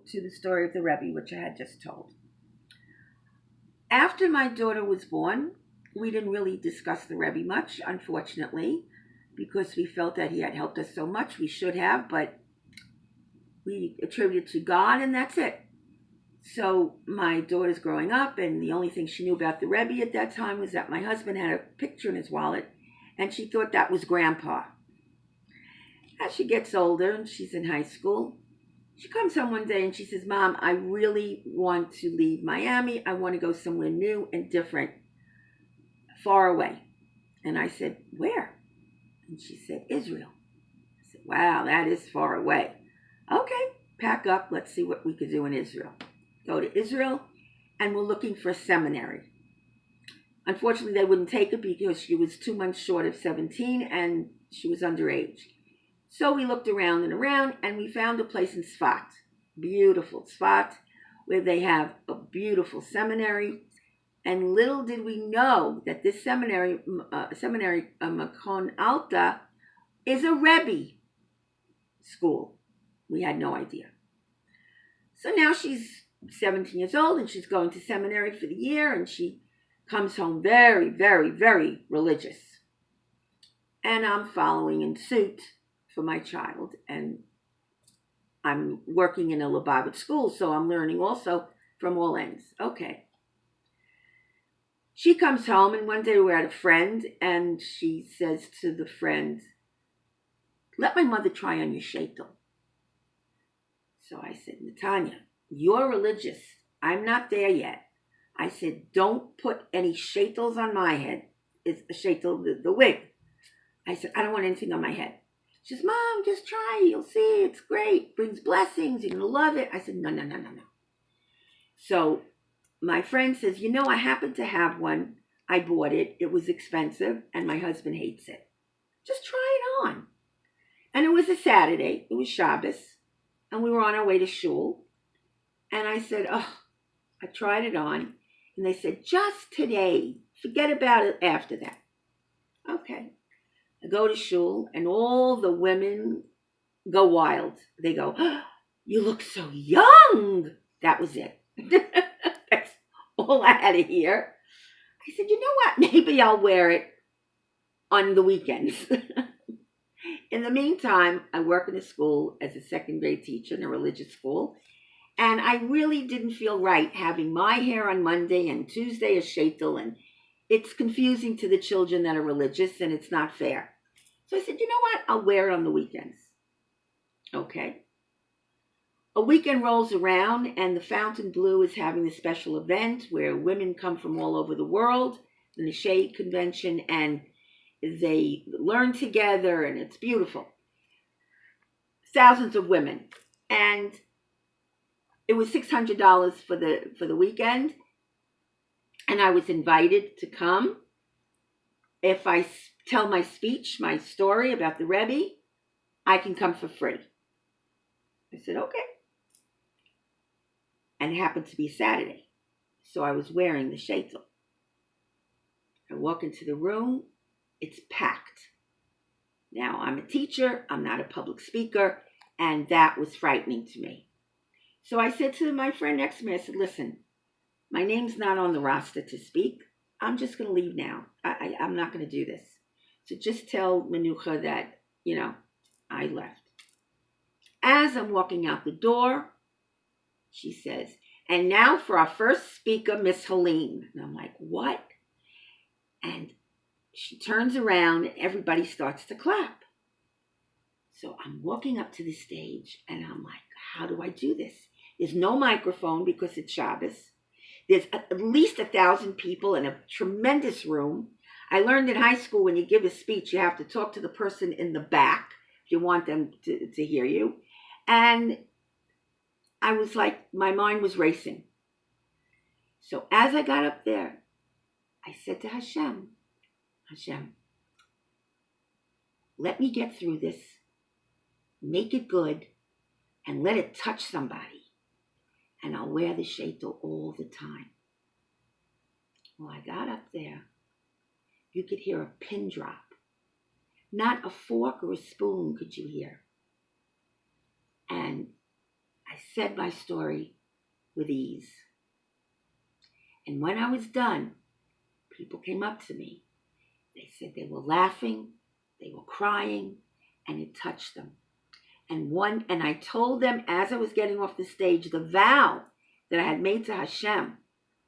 to the story of the Rebbe, which I had just told. After my daughter was born, we didn't really discuss the Rebbe much, unfortunately, because we felt that he had helped us so much. We should have, but we attributed to God, and that's it. So my daughter's growing up, and the only thing she knew about the Rebbe at that time was that my husband had a picture in his wallet, and she thought that was Grandpa. As she gets older and she's in high school, she comes home one day and she says, Mom, I really want to leave Miami. I want to go somewhere new and different, far away. And I said, Where? And she said, Israel. I said, Wow, that is far away. Okay, pack up. Let's see what we could do in Israel. Go to Israel, and we're looking for a seminary. Unfortunately, they wouldn't take her because she was 2 months short of 17 and she was underage. So we looked around and around, and we found a place in Tzfat, beautiful Tzfat, where they have a beautiful seminary. And little did we know that this seminary, Makon Alta, is a Rebbe school. We had no idea. So now she's 17 years old, and she's going to seminary for the year, and she comes home very, very, very religious. And I'm following in suit for my child, and I'm working in a Lubavitch school, so I'm learning also from all ends. Okay. She comes home, and one day we're at a friend, and she says to the friend, let my mother try on your shaitel. So I said, Natanya, you're religious. I'm not there yet. I said, don't put any shaitels on my head. It's a shaitel, the wig. I said, I don't want anything on my head. She says, Mom, just try. You'll see. It's great. Brings blessings. You're going to love it. I said, no, no, no, no, no. So my friend says, I happen to have one. I bought it. It was expensive, and my husband hates it. Just try it on. And it was a Saturday. It was Shabbos. And we were on our way to shul. And I said, I tried it on. And they said, just today. Forget about it after that. Okay. I go to shul, and all the women go wild. They go, you look so young. That was it. That's all I had to hear. I said, you know what? Maybe I'll wear it on the weekends. In the meantime, I work in a school as a second grade teacher in a religious school. And I really didn't feel right having my hair on Monday and Tuesday a shaitel, and it's confusing to the children that are religious, and it's not fair. So I said, you know what? I'll wear it on the weekends. Okay. A weekend rolls around, and the Fountain Blue is having a special event where women come from all over the world, in the Shade Convention, and they learn together, and it's beautiful. Thousands of women. And it was $600 for the weekend, and I was invited to come. If I tell my speech, my story about the Rebbe, I can come for free. I said, okay. And it happened to be Saturday, so I was wearing the shaitel. I walk into the room, it's packed. Now, I'm a teacher, I'm not a public speaker, and that was frightening to me. So I said to my friend next to me, I said, listen, my name's not on the roster to speak. I'm just going to leave now. I'm not going to do this. So just tell Menucha that, I left. As I'm walking out the door, she says, and now for our first speaker, Miss Helene. And I'm like, what? And she turns around and everybody starts to clap. So I'm walking up to the stage and I'm like, how do I do this? There's no microphone because it's Shabbos. There's at least 1,000 people in a tremendous room. I learned in high school when you give a speech, you have to talk to the person in the back if you want them to hear you. And I was like, my mind was racing. So as I got up there, I said to Hashem, let me get through this, make it good, and let it touch somebody. And I'll wear the shaitel all the time. Well, I got up there. You could hear a pin drop. Not a fork or a spoon could you hear. And I said my story with ease. And when I was done, people came up to me. They said they were laughing, they were crying, and it touched them. And I told them as I was getting off the stage the vow that I had made to Hashem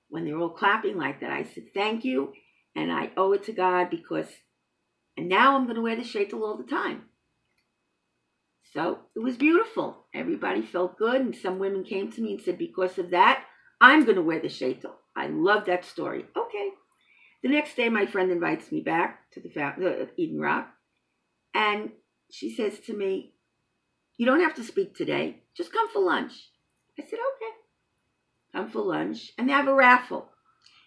when they were all clapping like that. I said, thank you, and I owe it to God and now I'm going to wear the shaitel all the time. So it was beautiful. Everybody felt good, and some women came to me and said, because of that, I'm going to wear the shaitel. I love that story. Okay. The next day, my friend invites me back to the Eden Rock, and she says to me, you don't have to speak today. Just come for lunch. I said, okay. Come for lunch. And they have a raffle.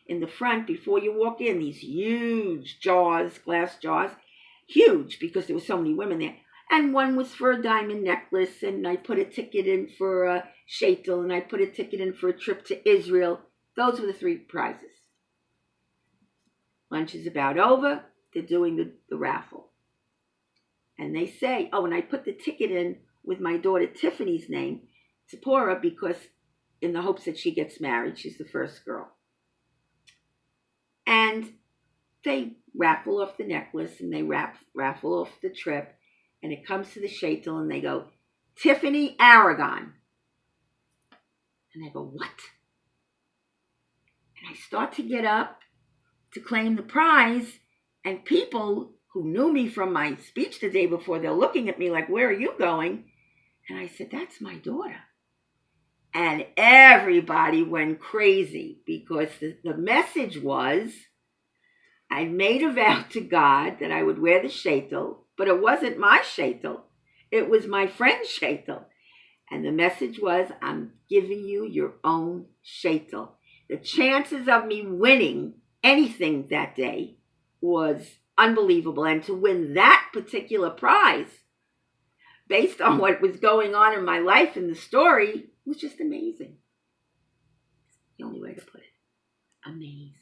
In the front, before you walk in, these huge jars, glass jars, huge because there were so many women there. And one was for a diamond necklace, and I put a ticket in for a shaitel, and I put a ticket in for a trip to Israel. Those were the 3 prizes. Lunch is about over. They're doing the raffle. And they say, oh, and I put the ticket in with my daughter Tiffany's name, Tzipporah, because in the hopes that she gets married. She's the first girl. And they raffle off the necklace, and they raffle off the trip, and it comes to the shaitel, and they go, Tiffany Aragon. And I go, what? And I start to get up to claim the prize, and people who knew me from my speech the day before, they're looking at me like, where are you going? And I said, that's my daughter. And everybody went crazy because the message was, I made a vow to God that I would wear the shaitel, but it wasn't my shaitel. It was my friend's shaitel. And the message was, I'm giving you your own shaitel. The chances of me winning anything that day was unbelievable. And to win that particular prize, based on what was going on in my life and the story, was just amazing. The only way to put it. Amazing.